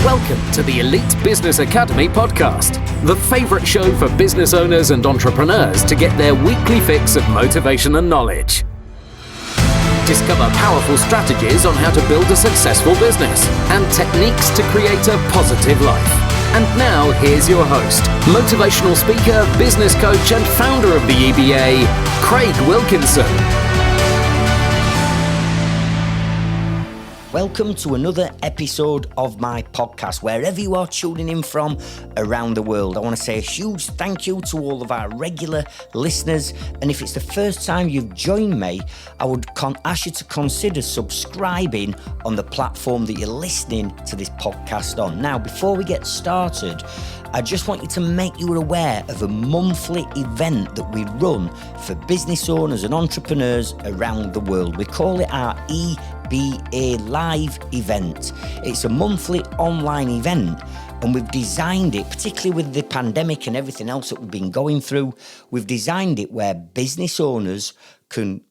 Welcome to the Elite Business Academy podcast, the favorite show for business owners and entrepreneurs to get their weekly fix of motivation and knowledge. Discover powerful strategies on how to build a successful business and techniques to create a positive life. And now, here's your host, motivational speaker, business coach, and founder of the EBA, Craig Wilkinson. Welcome to another episode of my podcast, wherever you are tuning in from around the world. I want to say a huge thank you to all of our regular listeners. And if it's the first time you've joined me, I would ask you to consider subscribing on the platform that you're listening to this podcast on. Now, before we get started, I just want you to make you aware of a monthly event that we run for business owners and entrepreneurs around the world. We call it our EBA Live event. It's a monthly online event, and we've designed it, particularly with the pandemic and everything else that we've been going through, we've designed it where business owners can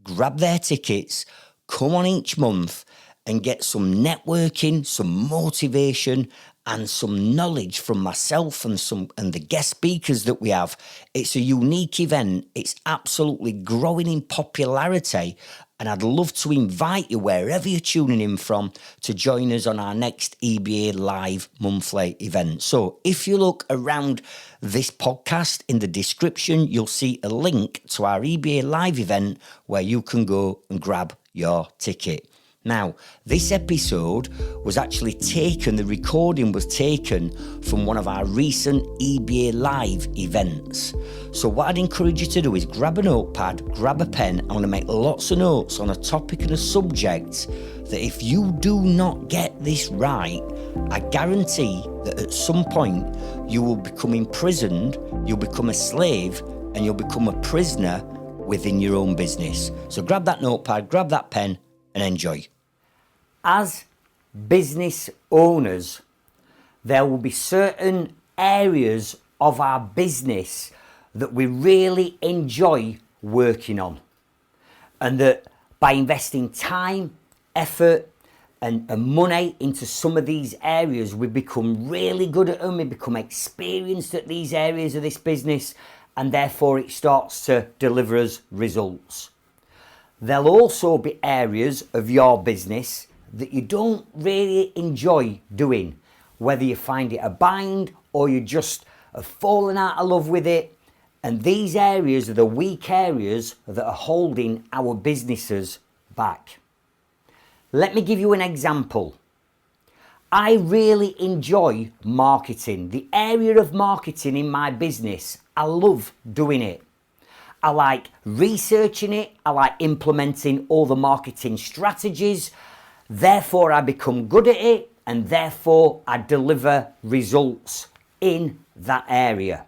grab their tickets, come on each month and get some networking, some motivation and some knowledge from myself and the guest speakers that we have. It's a unique event. It's absolutely growing in popularity. And I'd love to invite you, wherever you're tuning in from, to join us on our next EBA Live monthly event. So if you look around this podcast in the description, you'll see a link to our EBA Live event where you can go and grab your ticket. Now, this episode was actually taken, the recording was taken from one of our recent EBA Live events. So what I'd encourage you to do is grab a notepad, grab a pen. I'm going to make lots of notes on a topic and a subject that if you do not get this right, I guarantee that at some point you will become imprisoned, you'll become a slave, and you'll become a prisoner within your own business. So grab that notepad, grab that pen, and enjoy. As business owners, there will be certain areas of our business that we really enjoy working on, and that by investing time, effort and money into some of these areas, we become really good at them, we become experienced at these areas of this business, and therefore it starts to deliver us results. There'll also be areas of your business that you don't really enjoy doing, whether you find it a bind or you just have fallen out of love with it. And these areas are the weak areas that are holding our businesses back. Let me give you an example. I really enjoy marketing, the area of marketing in my business. I love doing it. I like researching it. I like implementing all the marketing strategies. Therefore, I become good at it, and therefore I deliver results in that area.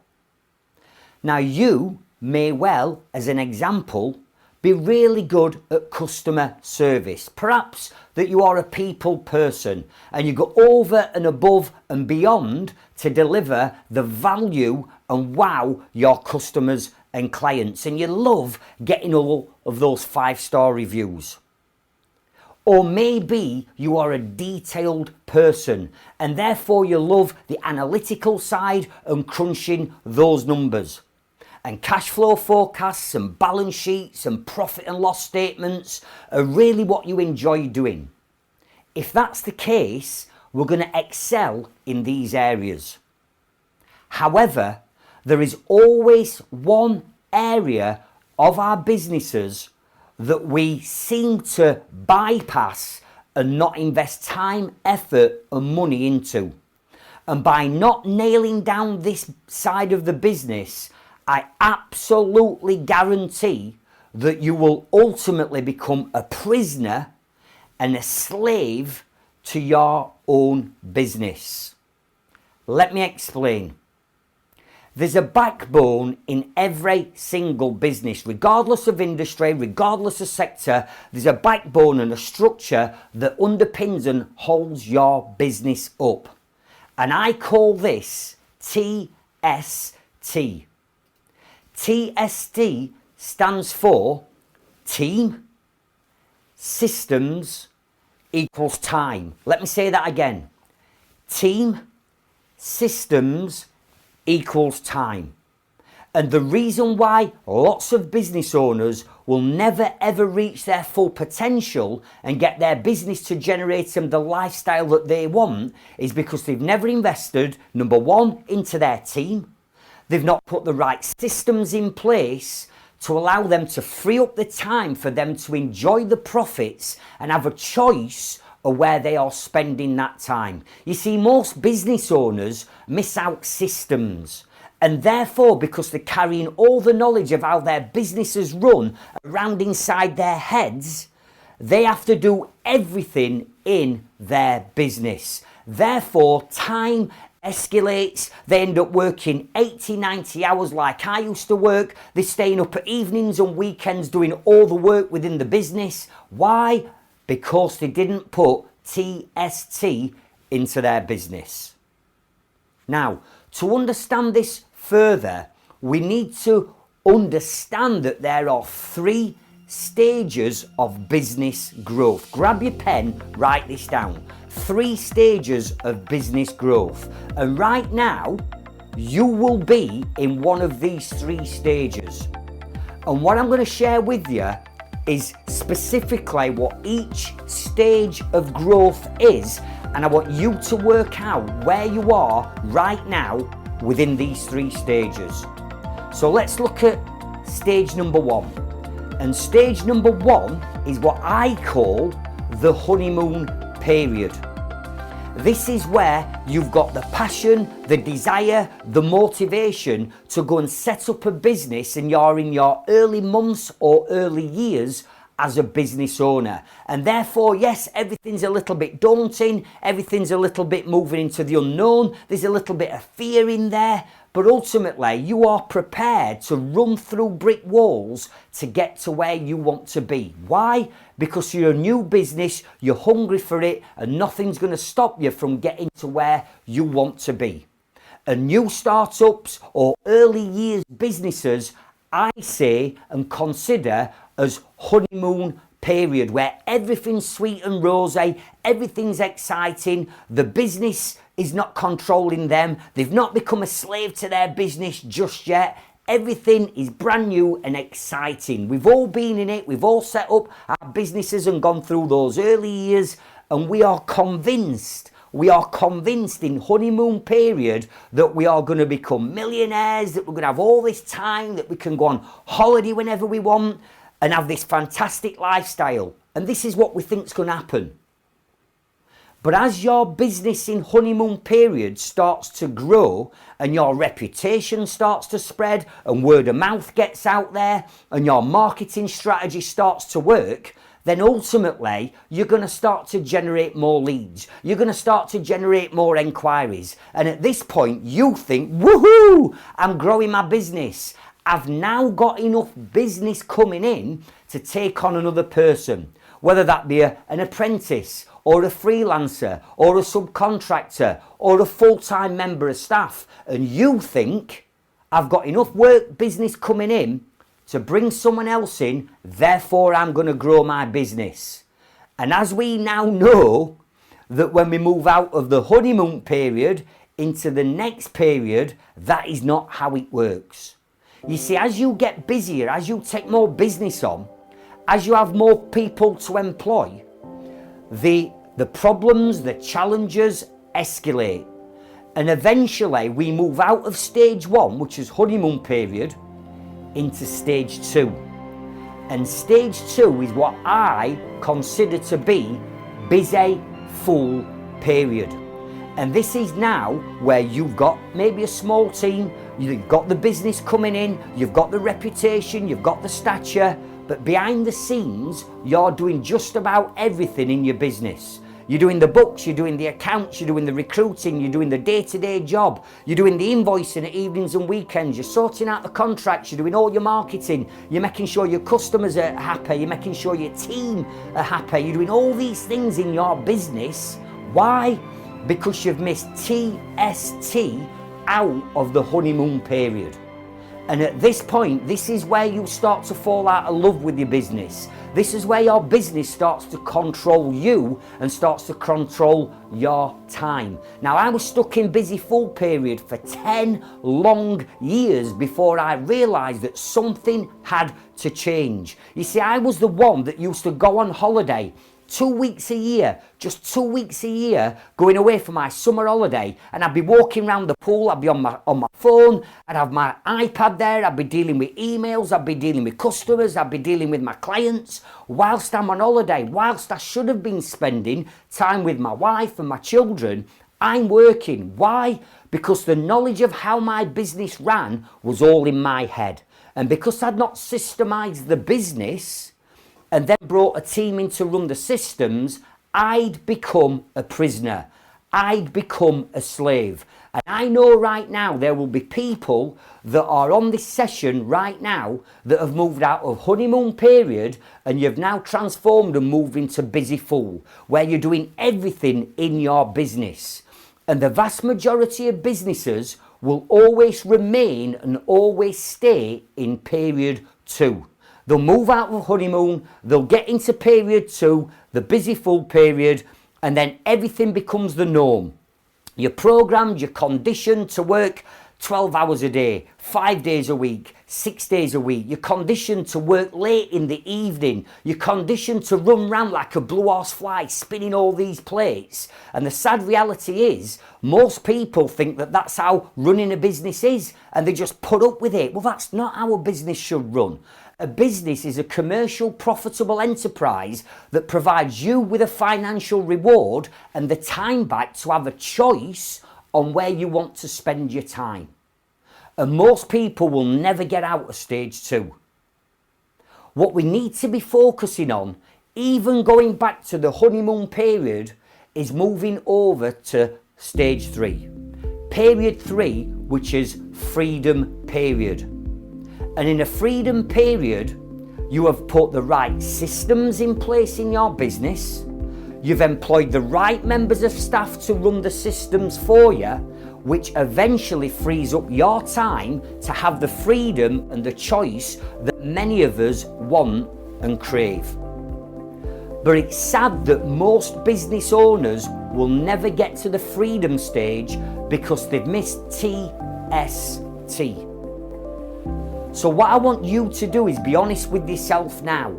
Now, you may well, as an example, be really good at customer service. Perhaps that you are a people person and you go over and above and beyond to deliver the value and wow your customers and clients, and you love getting all of those 5-star reviews. Or maybe you are a detailed person and therefore you love the analytical side and crunching those numbers. And cash flow forecasts and balance sheets and profit and loss statements are really what you enjoy doing. If that's the case, we're going to excel in these areas. However, there is always one area of our businesses that we seem to bypass and not invest time, effort and money into. And by not nailing down this side of the business, I absolutely guarantee that you will ultimately become a prisoner and a slave to your own business. Let me explain. There's a backbone in every single business, regardless of industry, regardless of sector. There's a backbone and a structure that underpins and holds your business up. And I call this TST. TST stands for Team, Systems, equals Time. Let me say that again. Team, systems equals time. And the reason why lots of business owners will never ever reach their full potential and get their business to generate them the lifestyle that they want is because they've never invested, number one, into their team. They've not put the right systems in place to allow them to free up the time for them to enjoy the profits and have a choice of where they are spending that time. You see, most business owners miss out systems. And therefore, because they're carrying all the knowledge of how their businesses run around inside their heads, they have to do everything in their business. Therefore, time escalates. They end up working 80, 90 hours like I used to work. They're staying up at evenings and weekends doing all the work within the business. Why? Because they didn't put TST into their business. Now, to understand this further, we need to understand that there are 3 stages of business growth. Grab your pen, write this down. 3 stages of business growth. And right now, you will be in one of these 3 stages. And what I'm going to share with you is specifically what each stage of growth is, and I want you to work out where you are right now within these 3 stages. So let's look at stage number 1. And stage number 1 is what I call the honeymoon period. This is where you've got the passion, the desire, the motivation to go and set up a business, and you're in your early months or early years as a business owner. And therefore, yes, everything's a little bit daunting, everything's a little bit moving into the unknown, there's a little bit of fear in there, but ultimately you are prepared to run through brick walls to get to where you want to be. Why? Because you're a new business, you're hungry for it, and nothing's going to stop you from getting to where you want to be. And new startups or early years businesses, I say and consider as honeymoon period, where everything's sweet and rosy, everything's exciting, the business is not controlling them, they've not become a slave to their business just yet. Everything is brand new and exciting. We've all been in it, we've all set up our businesses and gone through those early years, and we are convinced in honeymoon period that we are going to become millionaires, that we're going to have all this time, that we can go on holiday whenever we want and have this fantastic lifestyle. And this is what we think is going to happen. But as your business in honeymoon period starts to grow and your reputation starts to spread and word of mouth gets out there and your marketing strategy starts to work, then ultimately you're going to start to generate more leads. You're going to start to generate more enquiries. And at this point you think, woohoo, I'm growing my business. I've now got enough business coming in to take on another person, whether that be an apprentice or a freelancer or a subcontractor or a full-time member of staff. And you think, I've got enough work business coming in to bring someone else in, therefore I'm going to grow my business. And as we now know that when we move out of the honeymoon period into the next period, that is not how it works. You see, as you get busier, as you take more business on, as you have more people to employ, the problems, the challenges escalate. And eventually we move out of stage 1, which is honeymoon period, into stage 2. And stage 2 is what I consider to be busy, full period. And this is now where you've got maybe a small team, you've got the business coming in, you've got the reputation, you've got the stature, but behind the scenes, you're doing just about everything in your business. You're doing the books, you're doing the accounts, you're doing the recruiting, you're doing the day-to-day job, you're doing the invoicing at evenings and weekends, you're sorting out the contracts, you're doing all your marketing, you're making sure your customers are happy, you're making sure your team are happy, you're doing all these things in your business. Why? Because you've missed TST out of the honeymoon period. And at this point, this is where you start to fall out of love with your business. This is where your business starts to control you and starts to control your time. Now, I was stuck in busy full period for 10 long years before I realised that something had to change. You see, I was the one that used to go on holiday 2 weeks a year, just 2 weeks a year, going away for my summer holiday, and I'd be walking around the pool, I'd be on my phone, I'd have my iPad there, I'd be dealing with emails, I'd be dealing with customers, I'd be dealing with my clients, whilst I'm on holiday, whilst I should have been spending time with my wife and my children, I'm working. Why? Because the knowledge of how my business ran was all in my head. And because I'd not systemised the business, and then brought a team in to run the systems, I'd become a prisoner. I'd become a slave. And I know right now there will be people that are on this session right now that have moved out of honeymoon period and you've now transformed and moved into busy full, where you're doing everything in your business. And the vast majority of businesses will always remain and always stay in period 2. They'll move out of honeymoon, they'll get into period 2, the busy full period, and then everything becomes the norm. You're programmed, you're conditioned to work 12 hours a day, 5 days a week, 6 days a week. You're conditioned to work late in the evening. You're conditioned to run around like a blue horse fly, spinning all these plates. And the sad reality is, most people think that that's how running a business is, and they just put up with it. Well, that's not how a business should run. A business is a commercial, profitable enterprise that provides you with a financial reward and the time back to have a choice on where you want to spend your time. And most people will never get out of stage 2. What we need to be focusing on, even going back to the honeymoon period, is moving over to stage 3. Period 3, which is freedom period. And in a freedom period, you have put the right systems in place in your business. You've employed the right members of staff to run the systems for you, which eventually frees up your time to have the freedom and the choice that many of us want and crave. But it's sad that most business owners will never get to the freedom stage because they've missed TST. So what I want you to do is be honest with yourself now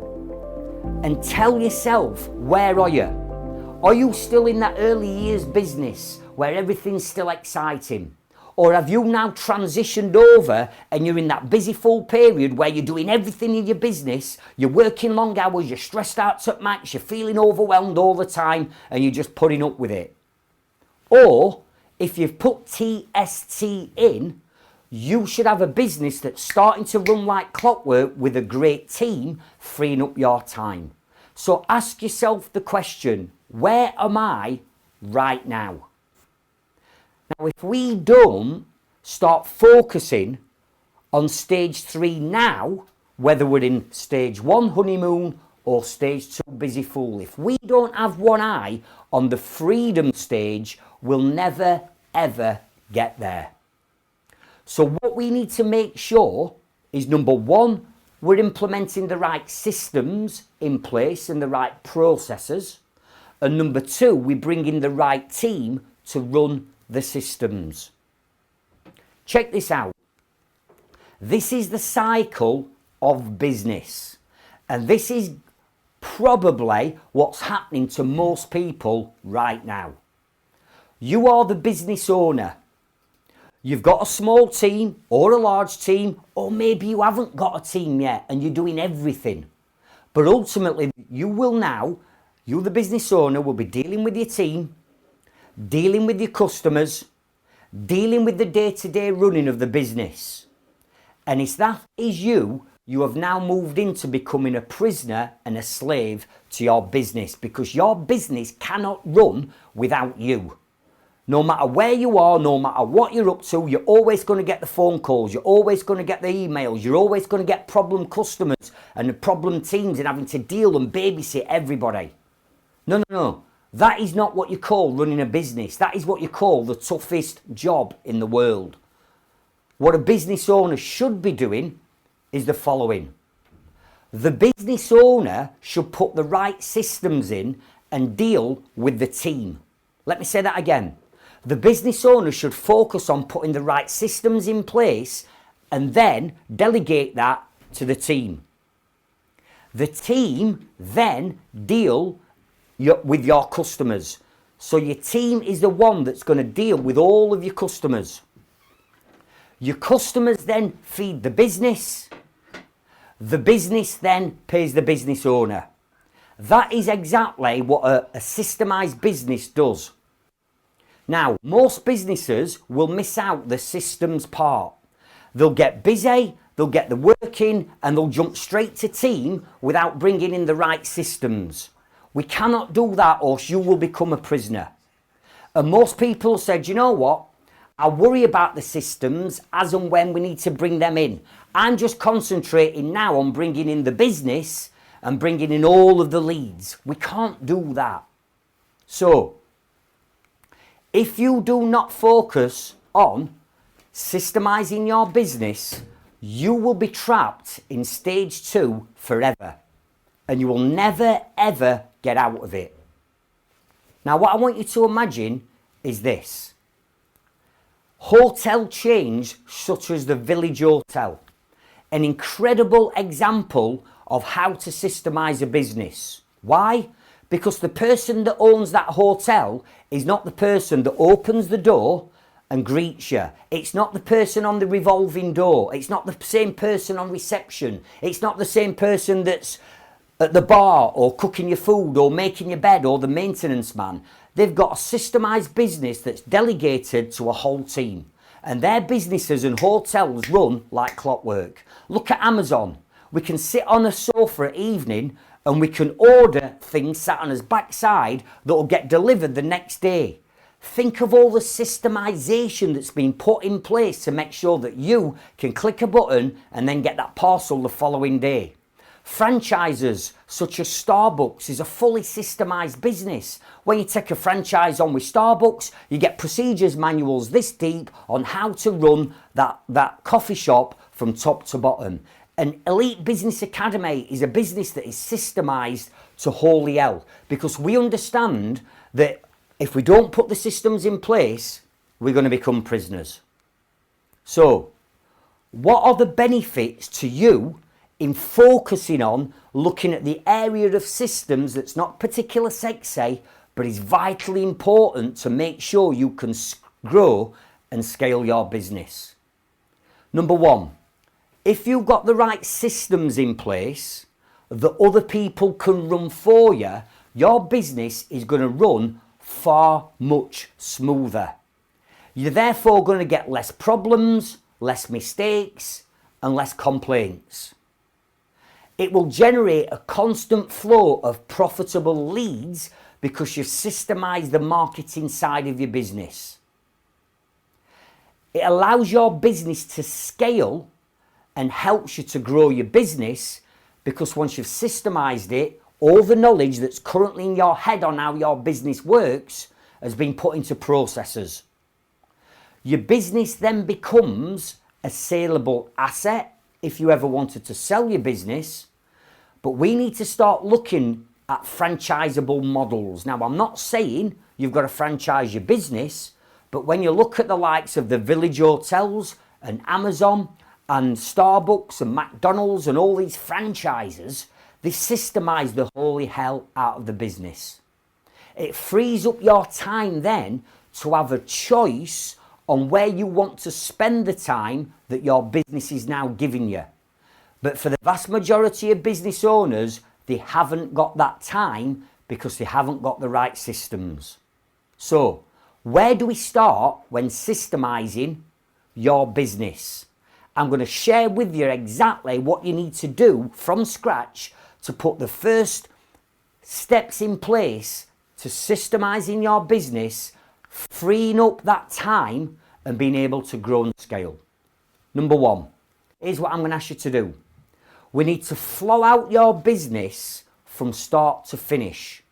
and tell yourself, where are you? Are you still in that early years business where everything's still exciting? Or have you now transitioned over and you're in that busy full period where you're doing everything in your business, you're working long hours, you're stressed out to max, you're feeling overwhelmed all the time and you're just putting up with it? Or if you've put TST in, you should have a business that's starting to run like clockwork with a great team, freeing up your time. So ask yourself the question, where am I right now? Now, if we don't start focusing on stage 3 now, whether we're in stage 1 honeymoon or stage 2 busy full, if we don't have one eye on the freedom stage, we'll never ever get there. So what we need to make sure is, number 1, we're implementing the right systems in place and the right processes. And number 2, we bring in the right team to run the systems. Check this out. This is the cycle of business. And this is probably what's happening to most people right now. You are the business owner. You've got a small team or a large team, or maybe you haven't got a team yet and you're doing everything. But ultimately, you, the business owner, will be dealing with your team, dealing with your customers, dealing with the day-to-day running of the business. And it's that is you have now moved into becoming a prisoner and a slave to your business, because your business cannot run without you. No matter where you are, no matter what you're up to, you're always going to get the phone calls, you're always going to get the emails, you're always going to get problem customers and problem teams and having to deal and babysit everybody. No. That is not what you call running a business. That is what you call the toughest job in the world. what a business owner should be doing is the following. The business owner should put the right systems in and deal with the team. Let me say that again. The business owner should focus on putting the right systems in place and then delegate that to the team. The team then deal with your customers. So your team is the one that's going to deal with all of your customers. Your customers then feed the business. The business then pays the business owner. That is exactly what a systemised business does. Now, most businesses will miss out the systems part. They'll get busy, they'll get the work in, and they'll jump straight to team without bringing in the right systems. We cannot do that, or you will become a prisoner. And most people said, you know what? I worry about the systems as and when we need to bring them in. I'm just concentrating now on bringing in the business and bringing in all of the leads. We can't do that. So, if you do not focus on systemizing your business, you will be trapped in stage 2 forever. And you will never, ever get out of it. Now, what I want you to imagine is this. Hotel chains such as the Village Hotel. An incredible example of how to systemize a business. Why? Because the person that owns that hotel is not the person that opens the door and greets you. It's not the person on the revolving door. It's not the same person on reception. It's not the same person that's at the bar or cooking your food or making your bed or the maintenance man. They've got a systemised business that's delegated to a whole team. And their businesses and hotels run like clockwork. Look at Amazon. We can sit on a sofa at evening and we can order things sat on his backside that will get delivered the next day. Think of all the systemisation that's been put in place to make sure that you can click a button and then get that parcel the following day. Franchises such as Starbucks is a fully systemised business. When you take a franchise on with Starbucks, you get procedures manuals this deep on how to run that coffee shop from top to bottom. An Elite Business Academy is a business that is systemised to holy hell, because we understand that if we don't put the systems in place, we're going to become prisoners. So, what are the benefits to you in focusing on looking at the area of systems that's not particularly sexy, but is vitally important to make sure you can grow and scale your business? Number 1, if you've got the right systems in place that other people can run for you, your business is going to run far much smoother. You're therefore going to get less problems, less mistakes, and less complaints. It will generate a constant flow of profitable leads because you've systemised the marketing side of your business. It allows your business to scale and helps you to grow your business, because once you've systemised it, all the knowledge that's currently in your head on how your business works has been put into processes. Your business then becomes a saleable asset if you ever wanted to sell your business, but we need to start looking at franchisable models. Now, I'm not saying you've got to franchise your business, but when you look at the likes of the Village Hotels and Amazon and Starbucks and McDonald's and all these franchises, they systemize the holy hell out of the business. It frees up your time then to have a choice on where you want to spend the time that your business is now giving you. But for the vast majority of business owners, they haven't got that time because they haven't got the right systems. So, where do we start when systemizing your business? I'm going to share with you exactly what you need to do from scratch to put the first steps in place to systemizing your business, freeing up that time and being able to grow and scale. Number 1, here's what I'm going to ask you to do. We need to flow out your business from start to finish.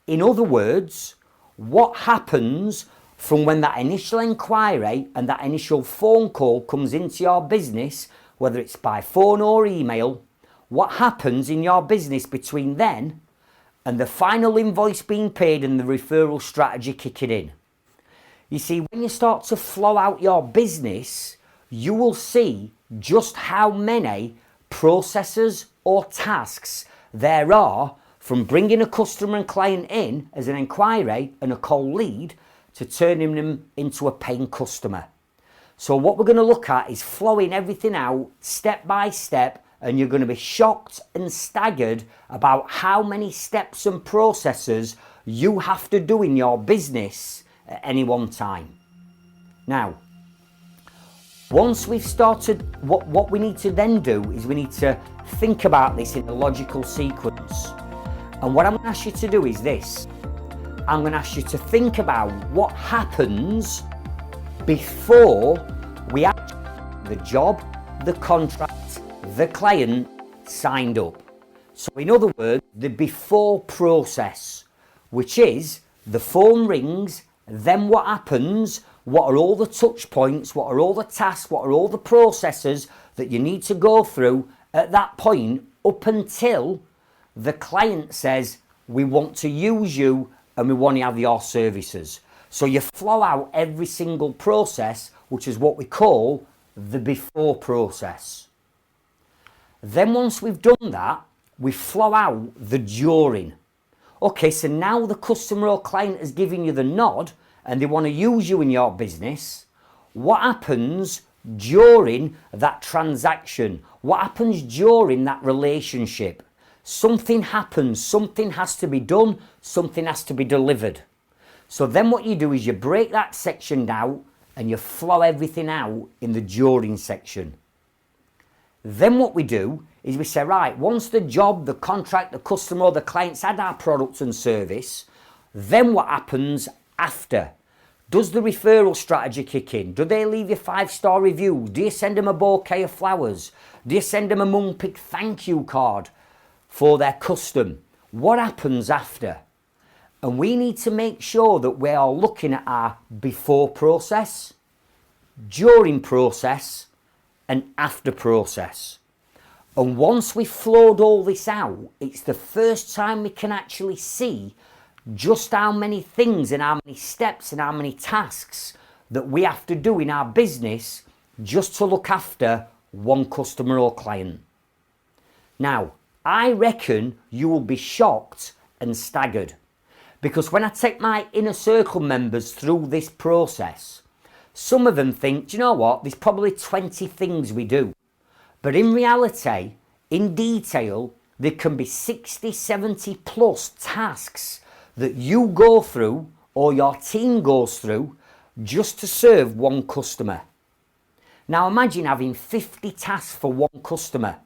In other words, what happens from when that initial inquiry and that initial phone call comes into your business, whether it's by phone or email, what happens in your business between then and the final invoice being paid and the referral strategy kicking in. You see, when you start to flow out your business, you will see just how many processes or tasks there are from bringing a customer and client in as an inquiry and a cold lead to turning them into a paying customer. So what we're going to look at is flowing everything out step by step, and you're going to be shocked and staggered about how many steps and processes you have to do in your business at any one time. Now, once we've started, what we need to then do is we need to think about this in a logical sequence. And what I'm going to ask you to do is this. I'm going to ask you to think about what happens before we actually get the job, the contract, the client signed up. So in other words, the before process, which is the phone rings, then what happens, what are all the touch points, what are all the tasks, what are all the processes that you need to go through at that point up until the client says, we want to use you and we want to have your services. So you flow out every single process, which is what we call the before process. Then once we've done that, we flow out the during. Okay, so now the customer or client is giving you the nod and they want to use you in your business. What happens during that transaction? What happens during that relationship? Something happens, something has to be done, something has to be delivered. So then what you do is you break that section down and you flow everything out in the during section. Then what we do is we say, right, once the job, the contract, the customer or the client's had our product and service, then what happens after? Does the referral strategy kick in? Do they leave you 5-star reviews? Do you send them a bouquet of flowers? Do you send them a Moonpig thank you card for their custom? What happens after? And we need to make sure that we are looking at our before process, during process, and after process. And once we've flowed all this out, it's the first time we can actually see just how many things and how many steps and how many tasks that we have to do in our business just to look after one customer or client. Now, I reckon you will be shocked and staggered, because when I take my inner circle members through this process, some of them think, do you know what, there's probably 20 things we do. But in reality, in detail, there can be 60, 70 plus tasks that you go through or your team goes through just to serve one customer. Now imagine having 50 tasks for one customer.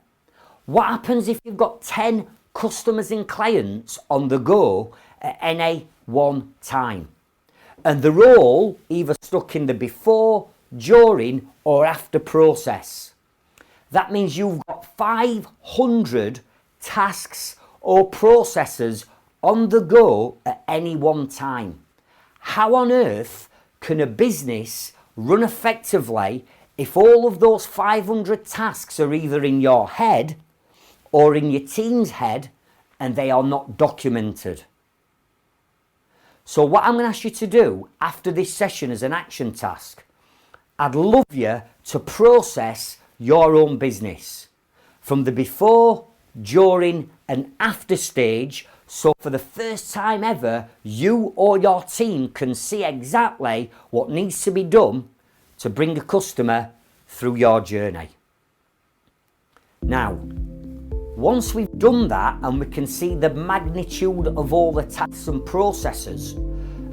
What happens if you've got 10 customers and clients on the go at any one time? And they're all either stuck in the before, during or after process. That means you've got 500 tasks or processes on the go at any one time. How on earth can a business run effectively if all of those 500 tasks are either in your head or in your team's head and they are not documented? So what I'm going to ask you to do after this session as an action task, I'd love you to process your own business from the before, during and after stage, so for the first time ever, you or your team can see exactly what needs to be done to bring a customer through your journey. Now, once we've done that and we can see the magnitude of all the tasks and processes,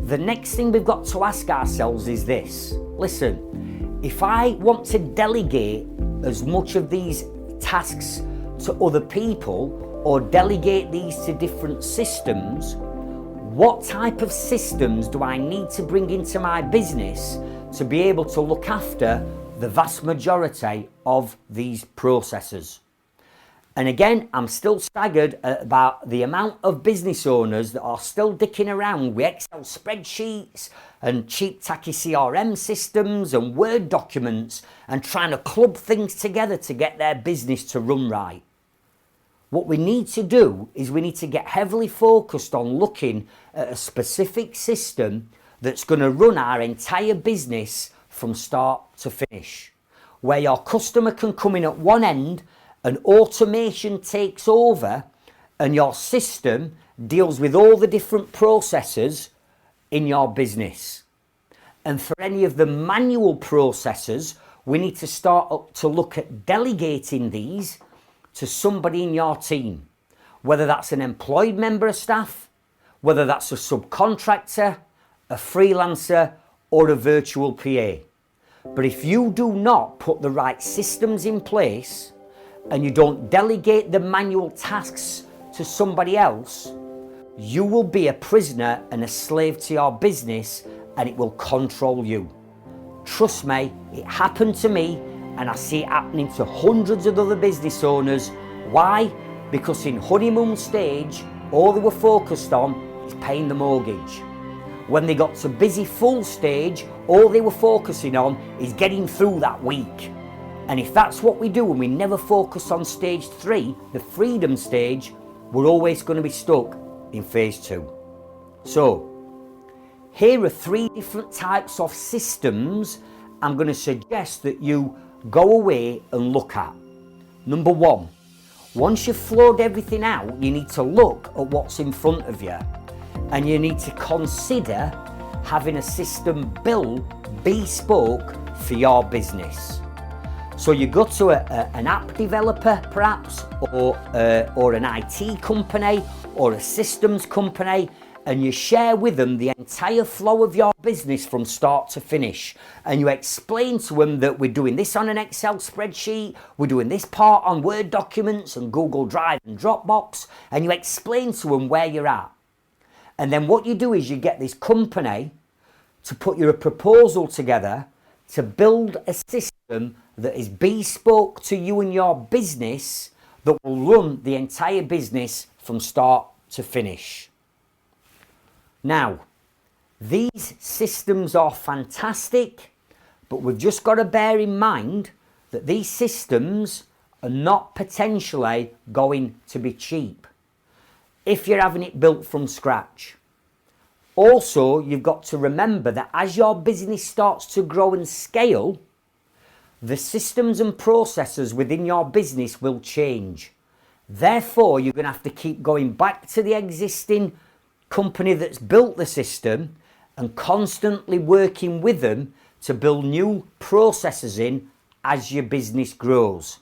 the next thing we've got to ask ourselves is this. Listen, if I want to delegate as much of these tasks to other people or delegate these to different systems, what type of systems do I need to bring into my business to be able to look after the vast majority of these processes? And again, I'm still staggered about the amount of business owners that are still dicking around with Excel spreadsheets and cheap tacky CRM systems and Word documents and trying to club things together to get their business to run right. What we need to do is we need to get heavily focused on looking at a specific system that's going to run our entire business from start to finish, where your customer can come in at one end and automation takes over and your system deals with all the different processes in your business. And for any of the manual processes, we need to start to look at delegating these to somebody in your team, whether that's an employed member of staff, whether that's a subcontractor, a freelancer, or a virtual PA. But if you do not put the right systems in place and you don't delegate the manual tasks to somebody else, you will be a prisoner and a slave to your business and it will control you. Trust me, it happened to me and I see it happening to hundreds of other business owners. Why? Because in honeymoon stage, all they were focused on is paying the mortgage. When they got to busy full stage, all they were focusing on is getting through that week. And if that's what we do and we never focus on stage 3, the freedom stage, we're always going to be stuck in phase 2. So, here are 3 different types of systems I'm going to suggest that you go away and look at. Number 1, once you've flowed everything out, you need to look at what's in front of you. And you need to consider having a system built bespoke for your business. So you go to an app developer perhaps, or an IT company, or a systems company, and you share with them the entire flow of your business from start to finish. And you explain to them that we're doing this on an Excel spreadsheet, we're doing this part on Word documents and Google Drive and Dropbox, and you explain to them where you're at. And then what you do is you get this company to put your proposal together to build a system that is bespoke to you and your business that will run the entire business from start to finish. Now, these systems are fantastic, but we've just got to bear in mind that these systems are not potentially going to be cheap if you're having it built from scratch. Also, you've got to remember that as your business starts to grow and scale, the systems and processes within your business will change. Therefore, you're going to have to keep going back to the existing company that's built the system and constantly working with them to build new processes in as your business grows.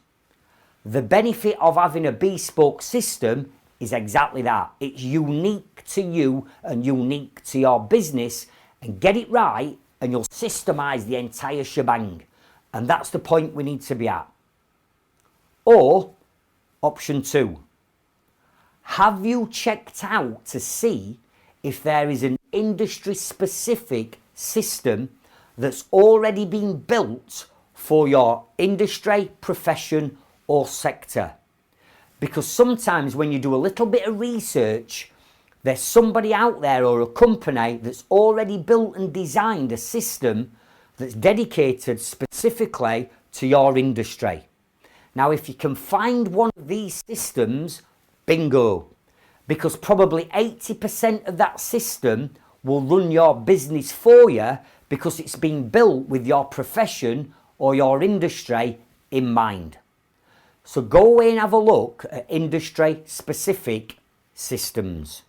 The benefit of having a bespoke system is exactly that. It's unique to you and unique to your business, and get it right and you'll systemize the entire shebang. And that's the point we need to be at. Or, option 2, have you checked out to see if there is an industry-specific system that's already been built for your industry, profession, or sector? Because sometimes when you do a little bit of research, there's somebody out there or a company that's already built and designed a system that's dedicated specifically to your industry. Now, if you can find one of these systems, bingo, because probably 80% of that system will run your business for you because it's been built with your profession or your industry in mind. So go away and have a look at industry-specific systems.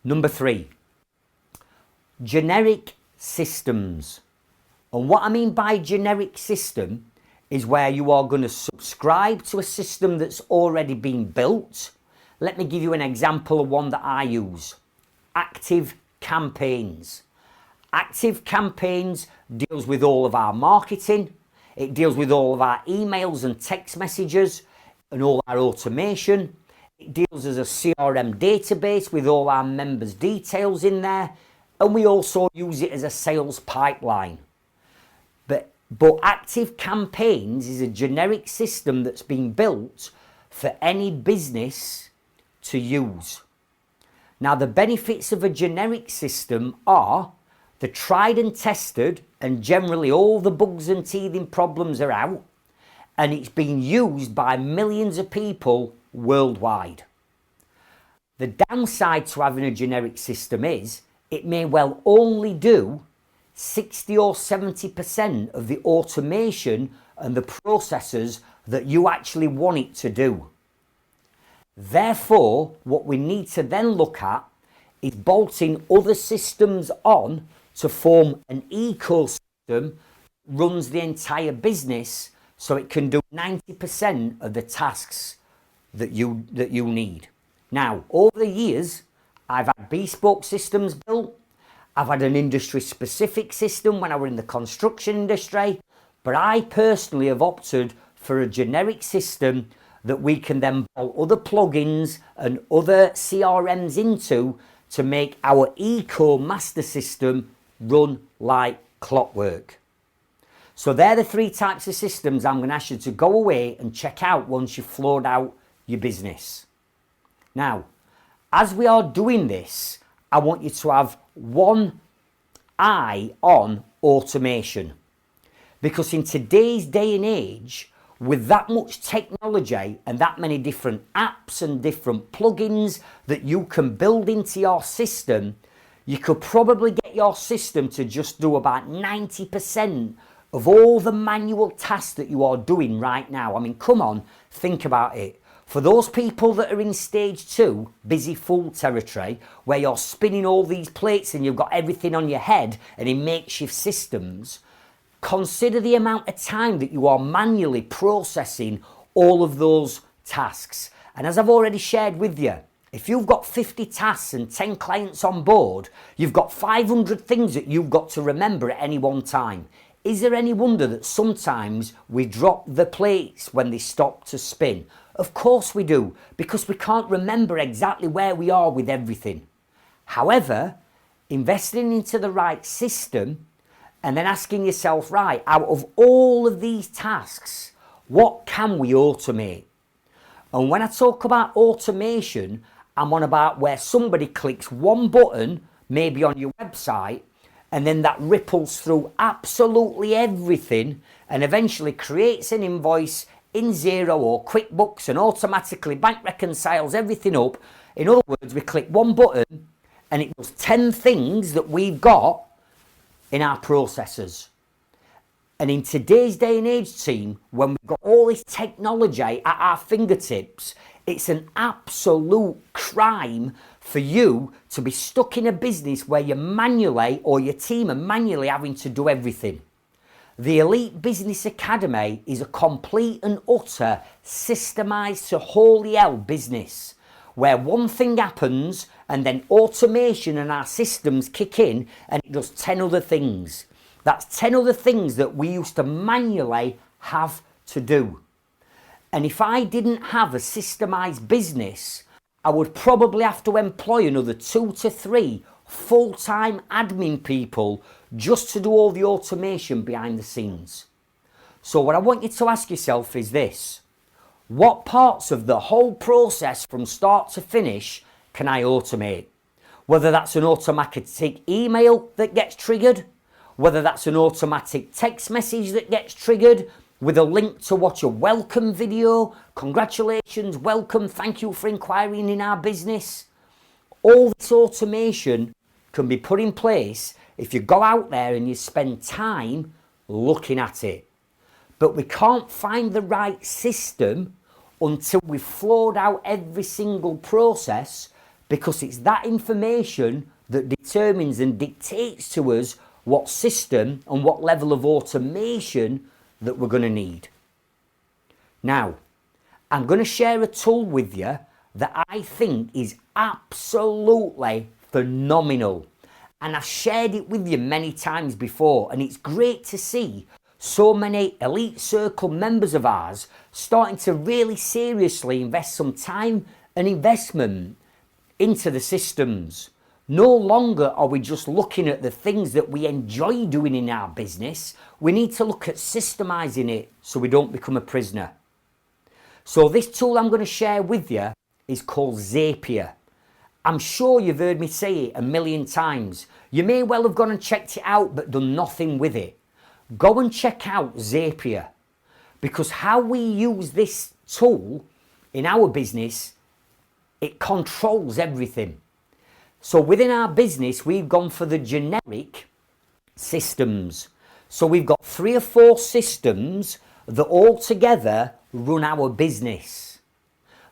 Number 3, generic systems. And what I mean by generic system is where you are going to subscribe to a system that's already been built. Let me give you an example of one that I use. Active Campaigns. Active Campaigns deals with all of our marketing. It deals with all of our emails and text messages and all our automation. It deals as a CRM database with all our members' details in there. And we also use it as a sales pipeline. But But Active Campaigns is a generic system that's been built for any business to use. Now, the benefits of a generic system are the tried and tested, and generally all the bugs and teething problems are out, and it's being used by millions of people worldwide. The downside to having a generic system is it may well only do 60 or 70% of the automation and the processes that you actually want it to do. Therefore, what we need to then look at is bolting other systems on to form an ecosystem that runs the entire business so it can do 90% of the tasks that you need. Now, over the years, I've had bespoke systems built. I've had an industry-specific system when I was in the construction industry, but I personally have opted for a generic system that we can then bolt other plugins and other CRMs into to make our eco master system run like clockwork. So they're the three types of systems I'm going to ask you to go away and check out once you've floored out your business. Now, as we are doing this, I want you to have one eye on automation, because in today's day and age, with that much technology and that many different apps and different plugins that you can build into your system, you could probably get your system to just do about 90% of all the manual tasks that you are doing right now. I mean, come on, think about it. For those people that are in stage 2, busy fool territory, where you're spinning all these plates and you've got everything on your head and in makeshift systems, consider the amount of time that you are manually processing all of those tasks. And as I've already shared with you, if you've got 50 tasks and 10 clients on board, you've got 500 things that you've got to remember at any one time. Is there any wonder that sometimes we drop the plates when they stop to spin? Of course we do, because we can't remember exactly where we are with everything. However, investing into the right system and then asking yourself, right, out of all of these tasks, what can we automate? And when I talk about automation, I'm on about where somebody clicks one button, maybe on your website, and then that ripples through absolutely everything and eventually creates an invoice in Xero or QuickBooks and automatically bank reconciles everything up. In other words, we click one button and it does 10 things that we've got in our processes. And in today's day and age, team, when we've got all this technology at our fingertips, it's an absolute crime for you to be stuck in a business where you manually, or your team are manually having to do everything. The Elite Business Academy is a complete and utter systemised to holy hell business, where one thing happens and then automation and our systems kick in and it does 10 other things. That's 10 other things that we used to manually have to do. And if I didn't have a systemised business, I would probably have to employ another 2 to 3 full-time admin people just to do all the automation behind the scenes. So what I want you to ask yourself is this: what parts of the whole process from start to finish can I automate? Whether that's an automatic email that gets triggered, whether that's an automatic text message that gets triggered with a link to watch a welcome video, congratulations, welcome, thank you for inquiring in our business. All this automation can be put in place if you go out there and you spend time looking at it. But we can't find the right system until we've floored out every single process, because it's that information that determines and dictates to us what system and what level of automation that we're going to need. Now, I'm going to share a tool with you that I think is absolutely phenomenal. And I've shared it with you many times before, and it's great to see so many Elite Circle members of ours starting to really seriously invest some time and investment into the systems. No longer are we just looking at the things that we enjoy doing in our business. We need to look at systemizing it so we don't become a prisoner. So this tool I'm going to share with you is called Zapier. I'm sure you've heard me say it a million times. You may well have gone and checked it out but done nothing with it. Go and check out Zapier, because how we use this tool in our business, it controls everything. So within our business, we've gone for the generic systems. So we've got 3 or 4 systems that all together run our business.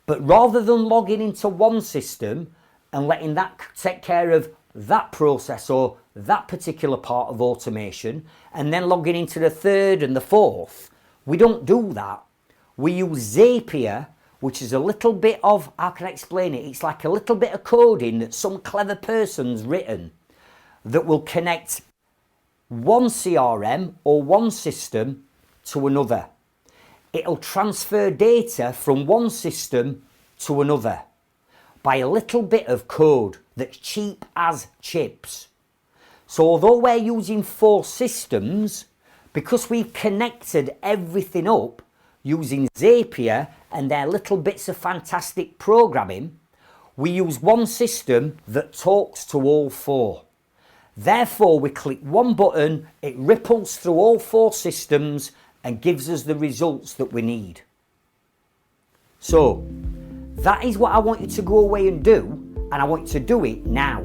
But rather than logging into one system and letting that take care of that process or that particular part of automation, and then logging into the 3rd and the 4th, we don't do that. We use Zapier, which is a little bit of, how can I explain it? It's like a little bit of coding that some clever person's written that will connect one CRM or one system to another. It'll transfer data from one system to another by a little bit of code that's cheap as chips. So although we're using 4 systems, because we've connected everything up using Zapier and their little bits of fantastic programming, we use one system that talks to all 4. Therefore, we click one button, it ripples through all 4 systems and gives us the results that we need. So, that is what I want you to go away and do, and I want you to do it now.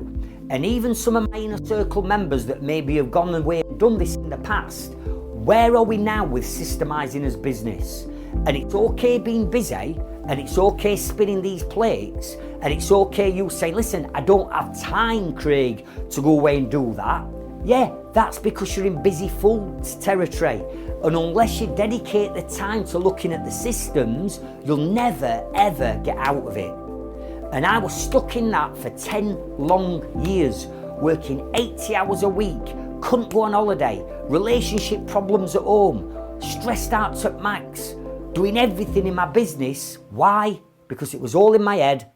And even some of my inner circle members that maybe have gone away and done this in the past, where are we now with systemizing as business? And it's okay being busy, and it's okay spinning these plates, and it's okay you saying, listen, I don't have time, Craig, to go away and do that. Yeah, that's because you're in busy fools territory. And unless you dedicate the time to looking at the systems, you'll never, ever get out of it. And I was stuck in that for 10 long years, working 80 hours a week, couldn't go on holiday, relationship problems at home, stressed out to max, doing everything in my business. Why? Because it was all in my head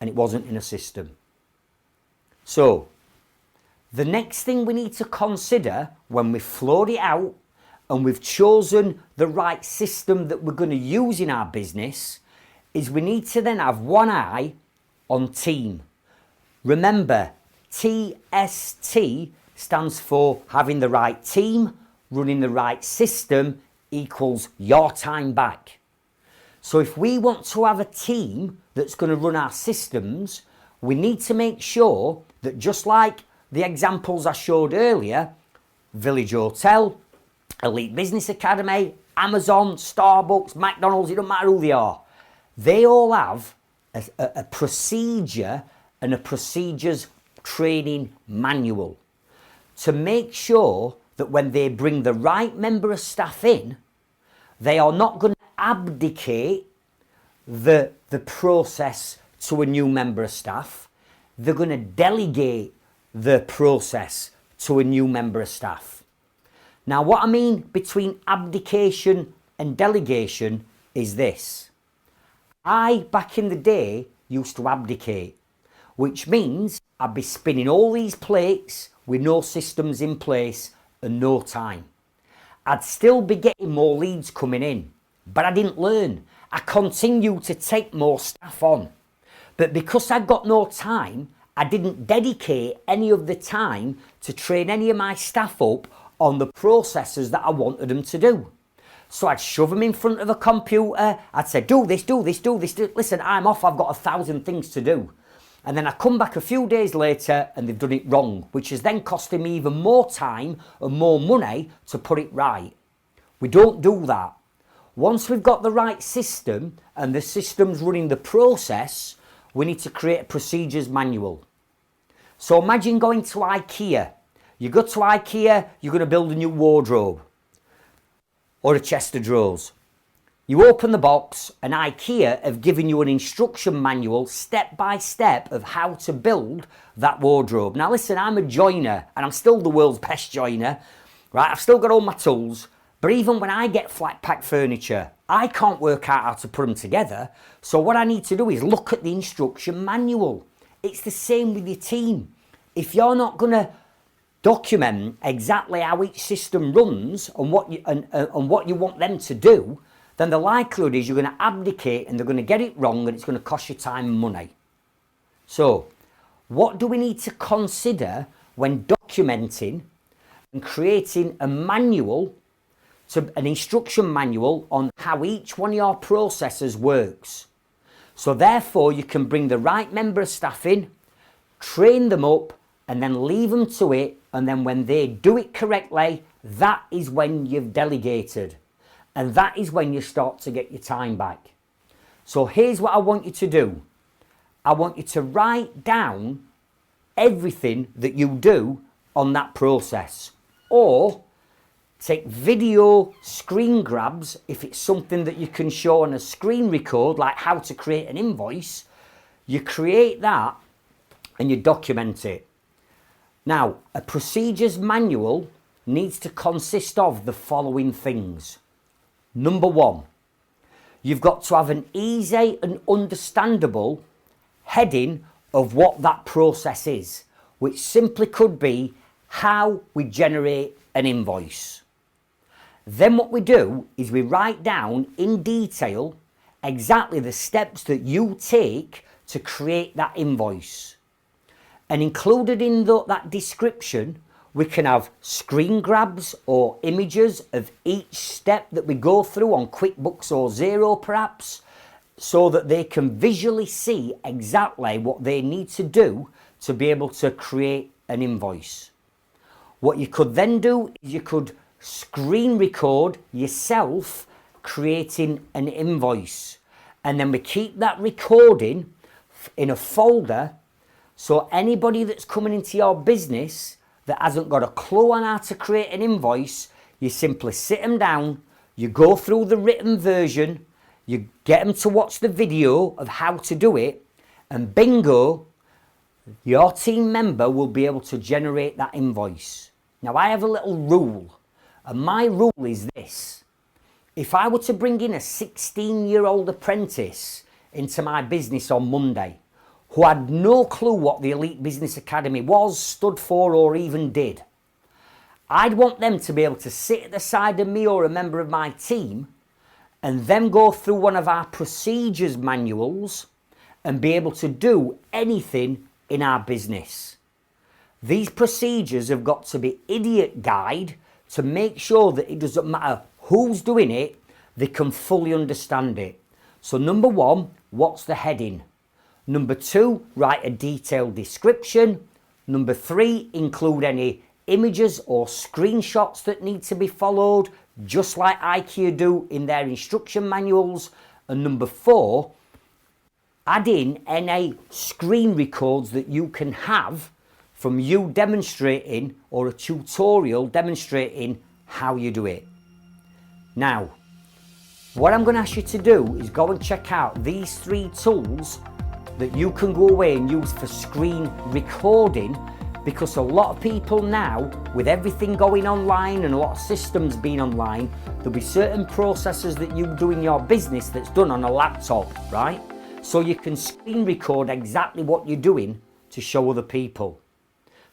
and it wasn't in a system. So, the next thing we need to consider when we've floored it out and we've chosen the right system that we're going to use in our business is we need to then have one eye on team. Remember, TST stands for having the right team, running the right system equals your time back. So if we want to have a team that's going to run our systems, we need to make sure that just like the examples I showed earlier, Village Hotel, Elite Business Academy, Amazon, Starbucks, McDonald's, it doesn't matter who they are, they all have a procedure and a procedures training manual to make sure that when they bring the right member of staff in, they are not going to abdicate the process to a new member of staff. They're going to delegate the process to a new member of staff. Now, what I mean between abdication and delegation is this. I, back in the day, used to abdicate, which means I'd be spinning all these plates with no systems in place and no time. I'd still be getting more leads coming in, but I didn't learn. I continued to take more staff on. But because I'd got no time, I didn't dedicate any of the time to train any of my staff up on the processes that I wanted them to do. So I'd shove them in front of a computer. I'd say, do this, do this, do this. Listen, I'm off. I've got 1,000 things to do. And then I come back a few days later and they've done it wrong, which is then costing me even more time and more money to put it right. We don't do that. Once we've got the right system and the system's running the process, we need to create a procedures manual. So imagine going to IKEA. You go to IKEA, you're going to build a new wardrobe or a chest of drawers. You open the box and IKEA have given you an instruction manual step by step of how to build that wardrobe. Now listen, I'm a joiner and I'm still the world's best joiner, right? I've still got all my tools, but even when I get flat pack furniture, I can't work out how to put them together. So what I need to do is look at the instruction manual. It's the same with your team. if you're not going to document exactly how each system runs and what you want them to do, then the likelihood is you're going to abdicate and they're going to get it wrong and it's going to cost you time and money. So, what do we need to consider when documenting and creating a manual, an instruction manual on how each one of your processes works? So therefore you can bring the right member of staff in, train them up, and then leave them to it, and then when they do it correctly, that is when you've delegated. And that is when you start to get your time back. So here's what I want you to do. I want you to write down everything that you do on that process, or take video screen grabs if it's something that you can show on a screen record, like how to create an invoice. You create that and you document it. Now, a procedures manual needs to consist of the following things. Number one, you've got to have an easy and understandable heading of what that process is, which simply could be how we generate an invoice. Then what we do is we write down in detail exactly the steps that you take to create that invoice. And included in that description, we can have screen grabs or images of each step that we go through on QuickBooks or Xero perhaps, so that they can visually see exactly what they need to do to be able to create an invoice. What you could then do is you could screen record yourself creating an invoice, and then we keep that recording in a folder, so anybody that's coming into your business that hasn't got a clue on how to create an invoice, you simply sit them down, you go through the written version, you get them to watch the video of how to do it, and bingo, your team member will be able to generate that invoice. Now, I have a little rule, and my rule is this. If I were to bring in a 16-year-old apprentice into my business on Monday, who had no clue what the Elite Business Academy was, stood for, or even did, I'd want them to be able to sit at the side of me or a member of my team and then go through one of our procedures manuals and be able to do anything in our business. These procedures have got to be idiot guide to make sure that it doesn't matter who's doing it, they can fully understand it. So number one, what's the heading? Number two, write a detailed description. Number three, include any images or screenshots that need to be followed, just like IKEA do in their instruction manuals. And number four, add in any screen records that you can have from you demonstrating, or a tutorial demonstrating how you do it. Now, what I'm going to ask you to do is go and check out these 3 tools that you can go away and use for screen recording, because a lot of people now, with everything going online and a lot of systems being online, there'll be certain processes that you do in your business that's done on a laptop, right? So you can screen record exactly what you're doing to show other people.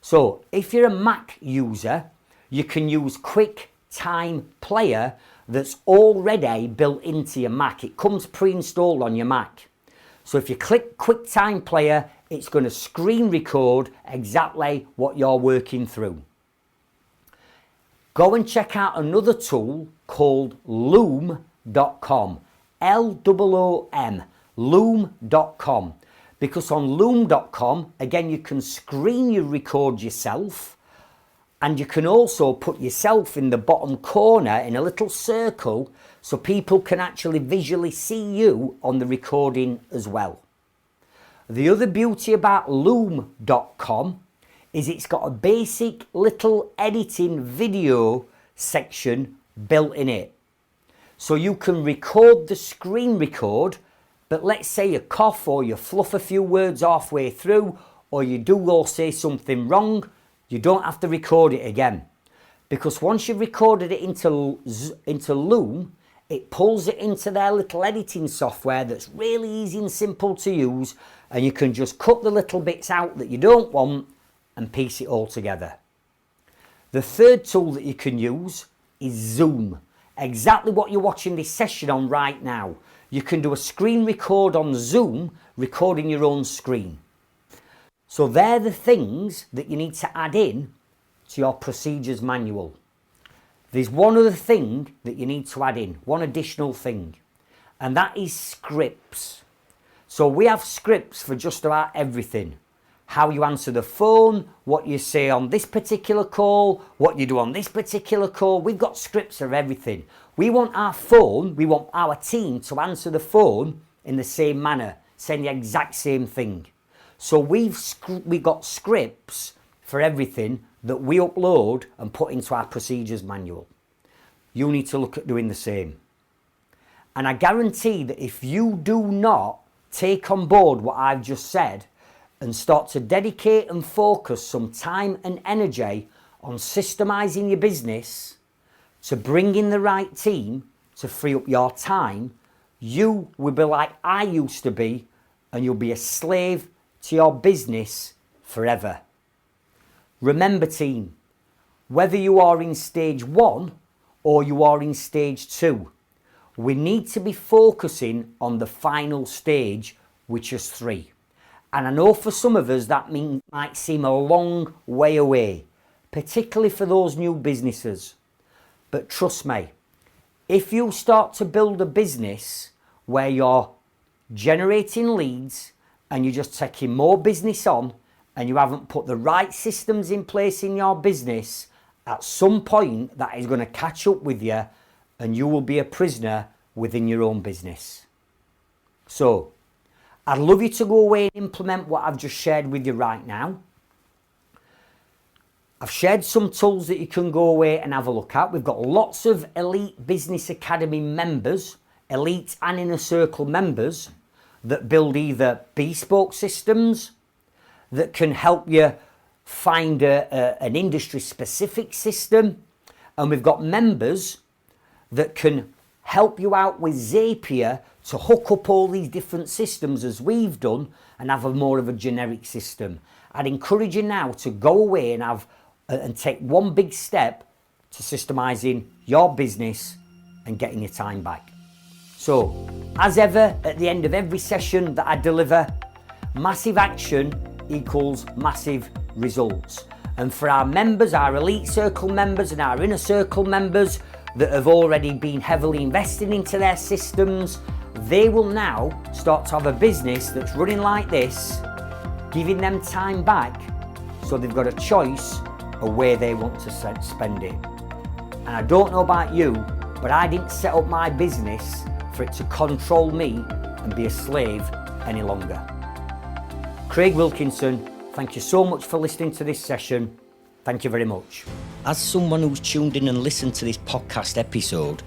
So if you're a Mac user, you can use QuickTime Player that's already built into your Mac. It comes pre-installed on your Mac. So if you click QuickTime Player, it's going to screen record exactly what you're working through. Go and check out another tool called Loom.com. Loom, Loom.com. Because on Loom.com, again, you can screen record yourself, and you can also put yourself in the bottom corner in a little circle so people can actually visually see you on the recording as well. The other beauty about Loom.com is it's got a basic little editing video section built in it. So you can record the screen record, but let's say you cough or you fluff a few words halfway through, or you do or say something wrong, you don't have to record it again. Because once you've recorded it into Loom, it pulls it into their little editing software that's really easy and simple to use, and you can just cut the little bits out that you don't want and piece it all together. The third tool that you can use is Zoom. Exactly what you're watching this session on right now. You can do a screen record on Zoom, recording your own screen. So they're the things that you need to add in to your procedures manual. There's one other thing that you need to add in, one additional thing, and that is scripts. So we have scripts for just about everything. How you answer the phone, what you say on this particular call, what you do on this particular call. We've got scripts of everything. We want our team to answer the phone in the same manner, saying the exact same thing. So we've got scripts for everything that we upload and put into our procedures manual. You need to look at doing the same. And I guarantee that if you do not take on board what I've just said and start to dedicate and focus some time and energy on systemizing your business, to bring in the right team to free up your time, you will be like I used to be, and you'll be a slave to your business forever. Remember, team, whether you are in stage 1 or you are in stage 2, we need to be focusing on the final stage, which is 3. And I know for some of us that might seem a long way away, particularly for those new businesses. But trust me, if you start to build a business where you're generating leads and you're just taking more business on and you haven't put the right systems in place in your business, at some point that is going to catch up with you and you will be a prisoner within your own business. So, I'd love you to go away and implement what I've just shared with you right now. I've shared some tools that you can go away and have a look at. We've got lots of Elite Business Academy members, Elite and Inner Circle members, that build either bespoke systems that can help you find an industry-specific system. And we've got members that can help you out with Zapier to hook up all these different systems as we've done and have a more of a generic system. I'd encourage you now to go away and take one big step to systemizing your business and getting your time back. So, as ever, at the end of every session that I deliver, massive action equals massive results. And for our members, our Elite Circle members and our Inner Circle members that have already been heavily investing into their systems, they will now start to have a business that's running like this, giving them time back, so they've got a choice of where they want to spend it. And I don't know about you, but I didn't set up my business for it to control me and be a slave any longer. Craig Wilkinson, thank you so much for listening to this session. Thank you very much. As someone who's tuned in and listened to this podcast episode,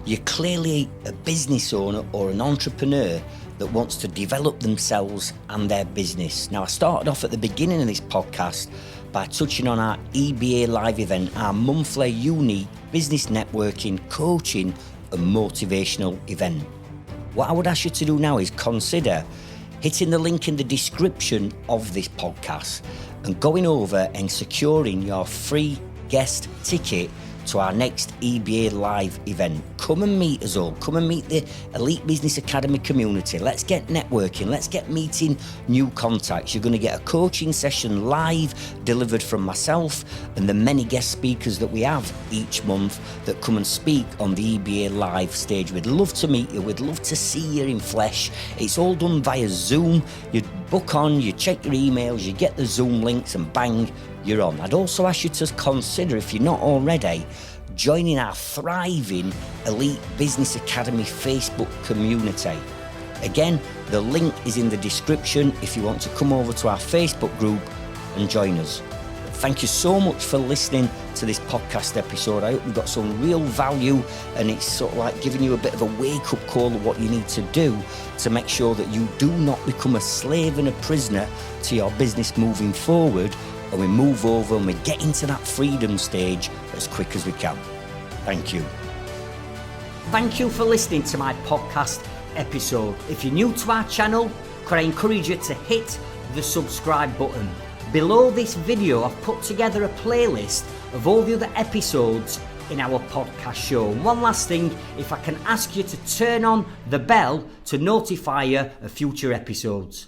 you're clearly a business owner or an entrepreneur that wants to develop themselves and their business. Now, I started off at the beginning of this podcast by touching on our EBA live event, our monthly unique business networking, coaching and motivational event. What I would ask you to do now is consider hitting the link in the description of this podcast and going over and securing your free guest ticket to our next EBA live event. Come and meet us all. Come and meet the Elite Business Academy community. Let's get networking. Let's get meeting new contacts. You're going to get a coaching session live delivered from myself and the many guest speakers that we have each month that come and speak on the EBA live stage. We'd love to meet you. We'd love to see you in flesh. It's all done via Zoom. You book on, you check your emails, you get the Zoom links and bang, you're on. I'd also ask you to consider, if you're not already, joining our thriving Elite Business Academy Facebook community. Again, the link is in the description if you want to come over to our Facebook group and join us. Thank you so much for listening to this podcast episode. I hope you got some real value, and it's sort of like giving you a bit of a wake-up call of what you need to do to make sure that you do not become a slave and a prisoner to your business moving forward, and we move over and we get into that freedom stage as quick as we can. Thank you. Thank you for listening to my podcast episode. If you're new to our channel, could I encourage you to hit the subscribe button? Below this video, I've put together a playlist of all the other episodes in our podcast show. And one last thing, if I can ask you to turn on the bell to notify you of future episodes.